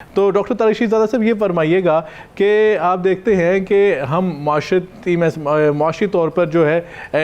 تو ڈاکٹر طارق رشید زادہ صاحب یہ فرمائیے گا کہ آپ دیکھتے ہیں کہ ہم معاشی طور پر جو ہے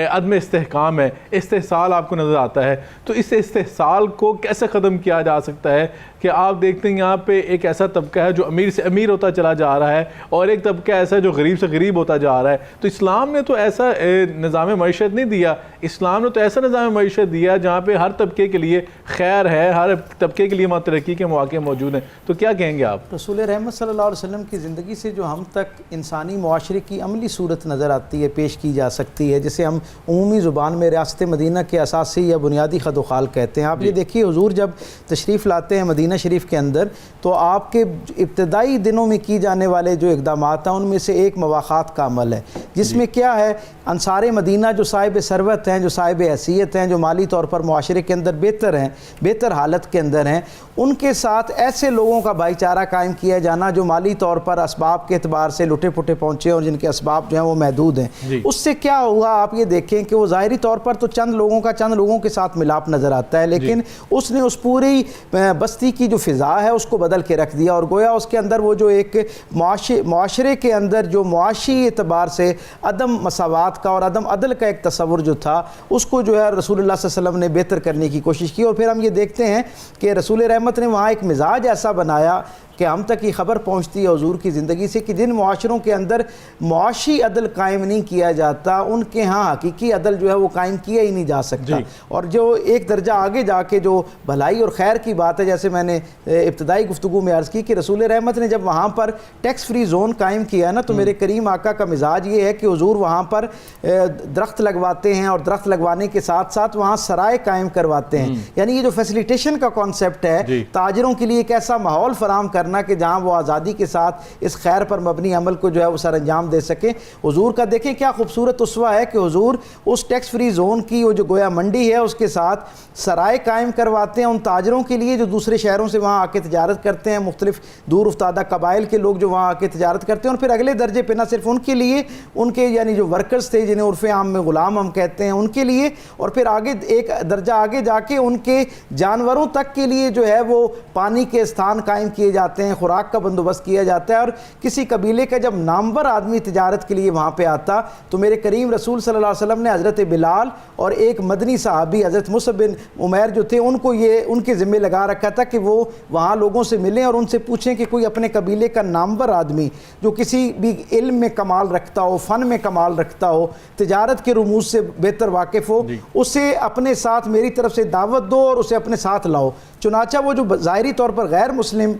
عدم استحکام ہے، استحصال آپ کو نظر آتا ہے، تو اس استحصال کو کیسے ختم کیا جا سکتا ہے کہ آپ دیکھتے ہیں یہاں پہ ایک ایسا طبقہ ہے جو امیر سے امیر ہوتا چلا جا رہا ہے اور ایک طبقہ ایسا ہے جو غریب سے غریب ہوتا جا رہا ہے؟ تو اسلام نے تو ایسا نظام معیشت نہیں دیا، اسلام نے تو ایسا نظام معیشت دیا جہاں پہ ہر طبقے کے لیے خیر ہے، ہر طبقے کے لیے ترقی کے مواقع موجود ہیں، تو کیا کہیں گے آپ؟ رسول رحمت صلی اللہ علیہ وسلم کی زندگی سے جو ہم تک انسانی معاشرے کی عملی صورت نظر آتی ہے، پیش کی جا سکتی ہے، جسے ہم عمومی زبان میں ریاست مدینہ کے اساسی یا بنیادی خد و خال کہتے ہیں۔ آپ یہ دیکھیے حضور جب تشریف لاتے ہیں مدینہ شریف کے اندر تو آپ کے ابتدائی دنوں میں کی جانے والے جو اقدامات ہیں ان میں سے ایک مواخات کا عمل ہے، جس میں کیا ہے، انصار مدینہ جو صاحب ثروت ہیں، جو صاحب حیثیت ہیں، جو مالی طور پر معاشرے کے اندر بہتر ہیں، بہتر حالت کے اندر ہیں، ان کے ساتھ ایسے لوگوں کا بھائی چارہ قائم کیا جانا جو مالی طور پر اسباب کے اعتبار سے لٹے پٹے پہنچے اور جن کے اسباب جو ہیں وہ محدود ہیں۔ اس سے کیا ہوا، آپ یہ دیکھیں کہ وہ ظاہری طور پر تو چند لوگوں کے ساتھ ملاپ نظر آتا ہے، لیکن اس نے اس پوری بستی کی جو فضا ہے اس کو بدل کے رکھ دیا، اور گویا اس کے اندر وہ جو ایک معاشرے کے اندر جو معاشی اعتبار سے عدم مساوات کا اور عدم عدل کا ایک تصور جو تھا اس کو جو ہے رسول اللہ صلی اللہ علیہ وسلم نے بہتر کرنے کی کوشش کی۔ اور پھر ہم یہ دیکھتے ہیں کہ رسول رحمت نے وہاں ایک مزاج ایسا بنایا کہ ہم تک یہ خبر پہنچتی ہے حضور کی زندگی سے کہ جن معاشروں کے اندر معاشی عدل قائم نہیں کیا جاتا ان کے ہاں حقیقی عدل جو ہے وہ قائم کیا ہی نہیں جا سکتا۔ اور جو ایک درجہ آگے جا کے جو بھلائی اور خیر کی بات ہے، جیسے میں نے ابتدائی گفتگو میں عرض کی کہ رسول رحمت نے جب وہاں پر ٹیکس فری زون قائم کیا نا تو میرے کریم آقا کا مزاج یہ ہے کہ حضور وہاں پر درخت لگواتے ہیں، اور درخت لگوانے کے ساتھ ساتھ وہاں سرائے قائم کرواتے ہیں، یعنی یہ جو فیسیلیٹیشن کا کانسیپٹ ہے تاجروں کے لیے ایک ایسا ماحول فراہم کرنا کہ جہاں وہ آزادی کے ساتھ اس خیر پر مبنی عمل کو جو ہے وہ سر انجام دے سکیں۔ حضور کا دیکھیں کیا خوبصورت اسوہ ہے کہ حضور اس ٹیکس فری زون کی وہ جو گویا منڈی ہے اس کے ساتھ سرائے قائم کرواتے ہیں ان تاجروں کے لیے جو دوسرے شہروں سے وہاں آ کے تجارت کرتے ہیں، مختلف دور افتادہ قبائل کے لوگ جو وہاں آ کے تجارت کرتے ہیں، اور پھر اگلے درجے پہ نہ صرف ان کے لیے، ان کے یعنی جو ورکرز تھے جنہیں عرف عام میں غلام ہم کہتے ہیں ان کے لیے، اور پھر آگے ایک درجہ آگے جا کے ان کے جانوروں تک کے لیے جو ہے وہ پانی کے استھان قائم کیے جاتے ہیں، خوراک کا بندوبست کیا جاتا ہے۔ اور کسی قبیلے کا جب نامور آدمی تجارت کے لیے وہاں پہ آتا تو میرے کریم رسول صلی اللہ علیہ وسلم نے حضرت بلال اور ایک مدنی صحابی حضرت مصعب بن عمیر جو تھے ان کو یہ ان کے ذمہ لگا رکھا تھا کہ وہ وہاں لوگوں سے ملیں اور ان سے پوچھیں کہ کوئی اپنے قبیلے کا نامور آدمی جو کسی بھی علم میں کمال رکھتا ہو، فن میں کمال رکھتا ہو، تجارت کے رموز سے بہتر واقف ہو، اسے اپنے ساتھ میری طرف سے دعوت دو اور اسے اپنے ساتھ لاؤ۔ چنانچہ وہ جو ظاہری طور پر غیر مسلم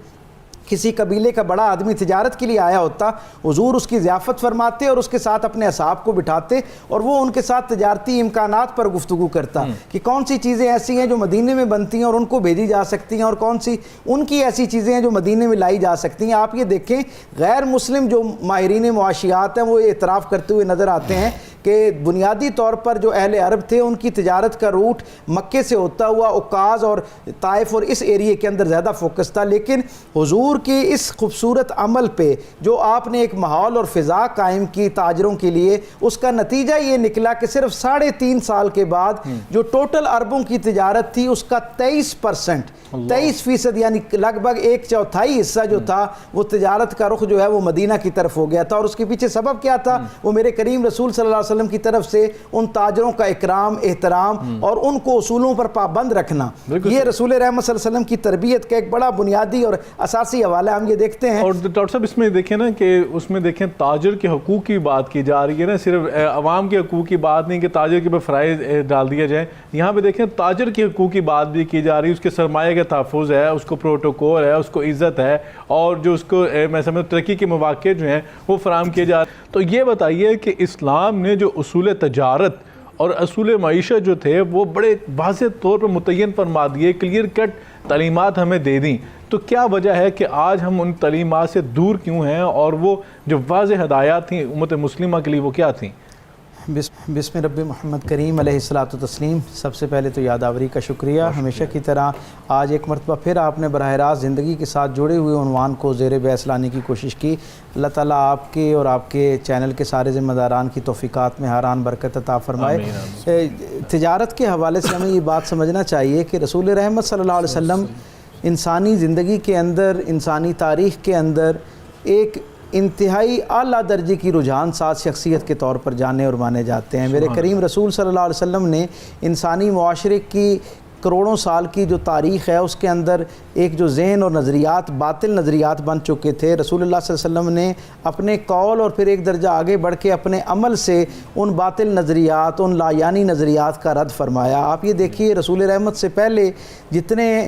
کسی قبیلے کا بڑا آدمی تجارت کے لیے آیا ہوتا، حضور اس کی ضیافت فرماتے اور اس کے ساتھ اپنے اصحاب کو بٹھاتے اور وہ ان کے ساتھ تجارتی امکانات پر گفتگو کرتا کہ کون سی چیزیں ایسی ہیں جو مدینے میں بنتی ہیں اور ان کو بھیجی جا سکتی ہیں، اور کون سی ان کی ایسی چیزیں ہیں جو مدینے میں لائی جا سکتی ہیں۔ آپ یہ دیکھیں غیر مسلم جو ماہرین معاشیات ہیں وہ اعتراف کرتے ہوئے نظر آتے ہیں کہ بنیادی طور پر جو اہل عرب تھے ان کی تجارت کا روٹ مکے سے ہوتا ہوا عکاظ اور طائف اور اس ایریے کے اندر زیادہ فوکس تھا، لیکن حضور کے اس خوبصورت عمل پہ جو آپ نے ایک ماحول اور فضا قائم کی تاجروں کے لیے، اس کا نتیجہ یہ نکلا کہ صرف 3.5 سال کے بعد جو ٹوٹل عربوں کی تجارت تھی اس کا 23% یعنی لگ بھگ 1/4 حصہ جو تھا وہ تجارت کا رخ جو ہے وہ مدینہ کی طرف ہو گیا تھا۔ اور اس کے پیچھے سبب کیا تھا؟ وہ میرے کریم رسول صلی اللہ علیہ وسلم کی طرف سے ان تاجروں کا اکرام، احترام اور ان کو اصولوں پر پابند رکھنا۔ یہ رسول رحمت صلی اللہ علیہ وسلم کی تربیت کا ایک بڑا بنیادی اور اساسی حوالہ ہم یہ دیکھتے ہیں۔ اور ڈاکٹر صاحب اس میں دیکھیں نا کہ اس میں دیکھیں تاجر کے حقوق کی بات کی جا رہی ہے نا، صرف عوام کے حقوق کی بات نہیں کہ تاجر کے اوپر فرائض ڈال دیا جائے، یہاں پہ دیکھیں تاجر کے حقوق کی بات بھی کی جا رہی ہے، اس کے سرمایہ کا تحفظ ہے، اس کو پروٹوکول ہے، اس کو عزت ہے، اور جو اس کو میں سمجھتا ترقی کے مواقع جو ہیں وہ فراہم کیے جا رہے ہیں۔ تو یہ بتائیے کہ اسلام نے جو اصول تجارت اور اصول معیشت جو تھے وہ بڑے واضح طور پر متعین فرما دیے، کلیئر کٹ تعلیمات ہمیں دے دیں، تو کیا وجہ ہے کہ آج ہم ان تعلیمات سے دور کیوں ہیں، اور وہ جو واضح ہدایات تھیں امت مسلمہ کے لیے وہ کیا تھیں؟ بسم رب محمد کریم علیہ الصلاۃ والتسلیم۔ سب سے پہلے تو یادآوری کا شکریہ، ہمیشہ کی طرح آج ایک مرتبہ پھر آپ نے براہ راست زندگی کے ساتھ جڑے ہوئے عنوان کو زیر بحث لانے کی کوشش کی۔ اللہ تعالیٰ آپ کے اور آپ کے چینل کے سارے ذمہ داران کی توفیقات میں ہر آن برکت عطا فرمائے۔ تجارت کے حوالے سے ہمیں یہ بات سمجھنا چاہیے کہ رسول رحمت صلی اللہ علیہ وسلم انسانی زندگی کے اندر، انسانی تاریخ کے اندر ایک انتہائی اعلیٰ درجے کی رجحان ساز شخصیت کے طور پر جانے اور مانے جاتے ہیں۔ میرے کریم رسول صلی اللہ علیہ وسلم نے انسانی معاشرے کی کروڑوں سال کی جو تاریخ ہے اس کے اندر ایک جو ذہن اور نظریات باطل نظریات بن چکے تھے، رسول اللہ صلی اللہ علیہ وسلم نے اپنے قول اور پھر ایک درجہ آگے بڑھ کے اپنے عمل سے ان باطل نظریات، ان لایانی نظریات کا رد فرمایا۔ آپ یہ دیکھیے رسول رحمت سے پہلے جتنے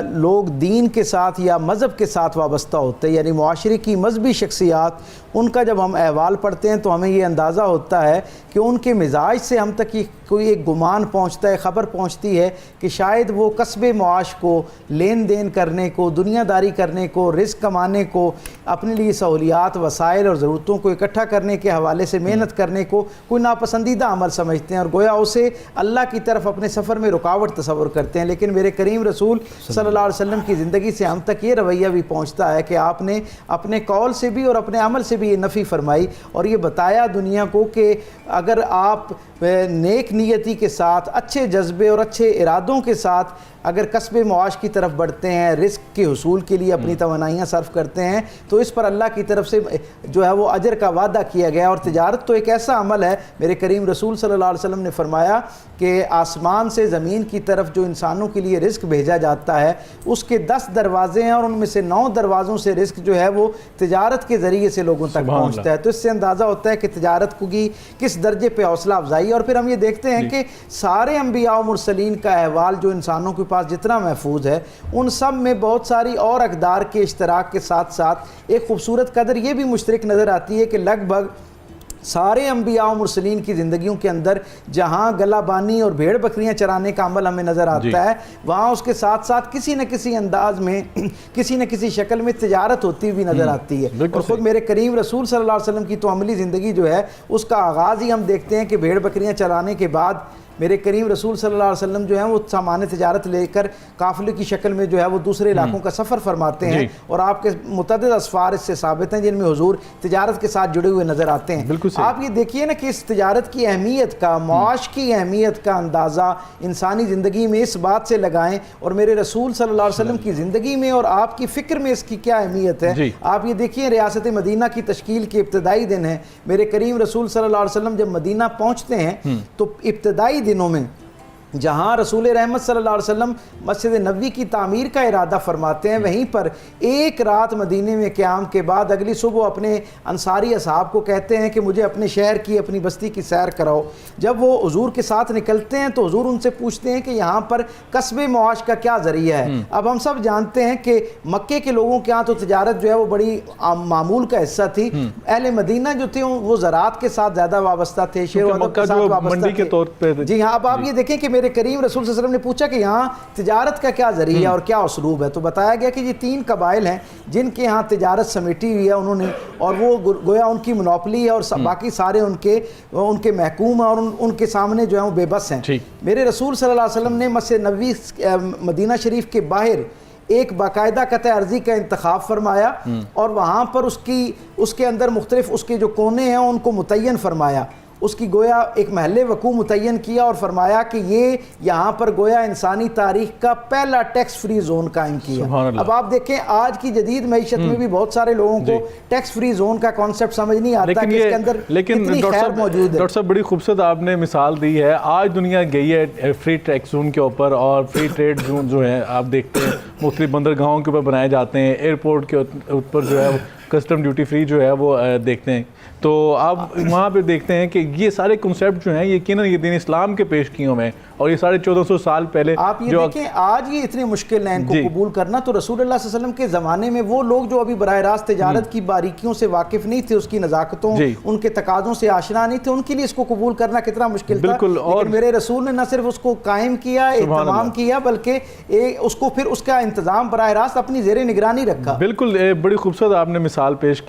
لوگ دین کے ساتھ یا مذہب کے ساتھ وابستہ ہوتے ہیں، یعنی معاشرے کی مذہبی شخصیات، ان کا جب ہم احوال پڑھتے ہیں تو ہمیں یہ اندازہ ہوتا ہے کہ ان کے مزاج سے ہم تک کوئی ایک گمان پہنچتا ہے، خبر پہنچتی ہے کہ شاید وہ کسب معاش کو، لین دین کرنے کو، دنیا داری کرنے کو، رزق کمانے کو، اپنے لیے سہولیات، وسائل اور ضرورتوں کو اکٹھا کرنے کے حوالے سے محنت کرنے کو کوئی ناپسندیدہ عمل سمجھتے ہیں اور گویا اسے اللہ کی طرف اپنے سفر میں رکاوٹ تصور کرتے ہیں۔ لیکن میرے کریم رسول صلی اللہ علیہ وسلم کی زندگی سے ہم تک یہ رویہ بھی پہنچتا ہے کہ آپ نے اپنے قول سے بھی اور اپنے عمل سے بھی یہ نفی فرمائی اور یہ بتایا دنیا کو کہ اگر آپ نیک نیتی کے ساتھ، اچھے جذبے اور اچھے ارادوں کے ساتھ اگر کسب معاش کی طرف بڑھتے ہیں، رزق کے حصول کے لیے اپنی توانائیاں صرف کرتے ہیں تو اس پر اللہ کی طرف سے جو ہے وہ اجر کا وعدہ کیا گیا۔ اور تجارت تو ایک ایسا عمل ہے، میرے کریم رسول صلی اللہ علیہ وسلم نے فرمایا کہ آسمان سے زمین کی طرف جو انسانوں کے لیے رزق بھیجا جاتا ہے اس کے 10 دروازے ہیں اور ان میں سے 9 دروازوں سے رزق جو ہے وہ تجارت کے ذریعے سے لوگوں تک پہنچتا ہے۔ تو اس سے اندازہ ہوتا ہے کہ تجارت کی کس درجے پہ حوصلہ افزائی۔ اور پھر ہم یہ دیکھتے ہیں کہ سارے انبیاء و مرسلین کا احوال جو انسانوں کے پاس جتنا محفوظ ہے، ان سب میں بہت ساری اور اقدار کے اشتراک کے ساتھ ساتھ ایک خوبصورت قدر یہ بھی مشترک نظر آتی ہے کہ لگ بھگ سارے انبیاء و مرسلین کی زندگیوں کے اندر جہاں گلہ بانی اور بھیڑ بکریاں چرانے کا عمل ہمیں نظر آتا ہے، وہاں اس کے ساتھ ساتھ کسی نہ کسی انداز میں، کسی نہ کسی شکل میں تجارت ہوتی بھی نظر آتی ہے۔ اور خود میرے کریم رسول صلی اللہ علیہ وسلم کی تو عملی زندگی جو ہے اس کا آغاز ہی ہم دیکھتے ہیں کہ بھیڑ بکریاں چرانے کے بعد میرے کریم رسول صلی اللہ علیہ وسلم جو ہیں وہ سامان تجارت لے کر قافلے کی شکل میں جو ہے وہ دوسرے علاقوں کا سفر فرماتے ہیں اور آپ کے متعدد اسفار اس سے ثابت ہیں جن میں حضور تجارت کے ساتھ جڑے ہوئے نظر آتے ہیں۔ آپ یہ دیکھیے نا کہ اس تجارت کی اہمیت کا، معاش کی اہمیت کا اندازہ انسانی زندگی میں اس بات سے لگائیں اور میرے رسول صلی اللہ علیہ وسلم کی زندگی میں اور آپ کی فکر میں اس کی کیا اہمیت ہے۔ آپ یہ دیکھیے ریاست مدینہ کی تشکیل کے ابتدائی دن ہیں، میرے کریم رسول صلی اللہ علیہ وسلم جب مدینہ پہنچتے ہیں تو ابتدائی دنوں میں جہاں رسول رحمت صلی اللہ علیہ وسلم مسجد نبوی کی تعمیر کا ارادہ فرماتے ہیں، وہیں پر ایک رات مدینے میں قیام کے بعد اگلی صبح اپنے انصاری اصحاب کو کہتے ہیں کہ مجھے اپنے شہر کی، اپنی بستی کی سیر کراؤ۔ جب وہ حضور کے ساتھ نکلتے ہیں تو حضور ان سے پوچھتے ہیں کہ یہاں پر کسب معاش کا کیا ذریعہ ہے۔ اب ہم سب جانتے ہیں کہ مکے کے لوگوں کے ہاں تو تجارت جو ہے وہ بڑی معمول کا حصہ تھی، اہل مدینہ جو تھے وہ زراعت کے ساتھ زیادہ وابستہ تھے، شیر و ادب کے ساتھ وابستہ تھے۔ جی ہاں، اب آپ یہ دیکھیں کہ میرے کریم رسول صلی اللہ علیہ وسلم نے پوچھا کہ یہاں تجارت کا کیا ذریعہ اور کیا اسلوب ہے، تو بتایا گیا کہ یہ 3 قبائل ہیں جن کے ہاں تجارت سمیٹی ہوئی ہے انہوں نے، اور وہ گویا ان کی منوپلی ہے اور باقی سارے ان کے محکوم ہیں اور ان کے سامنے جو ہے وہ بے بس ہیں۔ میرے رسول صلی اللہ علیہ وسلم نے مسجد نبوی مدینہ شریف کے باہر ایک باقاعدہ قطع عرضی کا انتخاب فرمایا اور وہاں پر اس کے اندر مختلف اس کے جو کونے ہیں ان کو متعین فرمایا، اس کی گویا ایک محل وقوع متعین کیا اور فرمایا کہ یہ یہاں پر گویا انسانی تاریخ کا پہلا ٹیکس فری زون قائم کیا۔ اب آپ دیکھیں آج کی جدید معیشت میں بھی بہت سارے لوگوں کو ٹیکس فری زون کا کانسیپٹ سمجھ نہیں آتا کہ اس کے اندر کتنی خیر موجود ہے۔ ڈاکٹر صاحب بڑی خوبصورت آپ نے مثال دی ہے، آج دنیا گئی ہے فری ٹیکس زون کے اوپر اور فری ٹریڈ زون جو ہے آپ دیکھتے ہیں مختلف بندرگاہوں کے اوپر بنائے جاتے ہیں، ایئرپورٹ کے اوپر جو ہے کسٹم ڈیوٹی فری جو ہے وہ دیکھتے ہیں، تو آپ وہاں پہ دیکھتے ہیں کہ یہ سارے کنسیپٹ جو ہیں یقیناً یہ دین اسلام کے پیش کیوں میں اور یہ 1450 سال پہلے آپ یہ دیکھیں آج یہ اتنی مشکل ہے ان کو قبول کرنا، تو رسول اللہ صلی اللہ علیہ وسلم کے زمانے میں وہ لوگ جو ابھی براہ راست تجارت کی باریکیوں سے واقف نہیں تھے، اس کی نزاکتوں ان کے تقاضوں سے آشنا نہیں تھے، ان کے لیے اس کو قبول کرنا کتنا مشکل تھا، لیکن میرے رسول نے نہ صرف اس کو قائم کیا، اہتمام کیا، بلکہ اس کو پھر اس کا انتظام براہ راست اپنی زیر نگرانی رکھا۔ بالکل بڑی خوبصورت آپ نے مثال پیش کی۔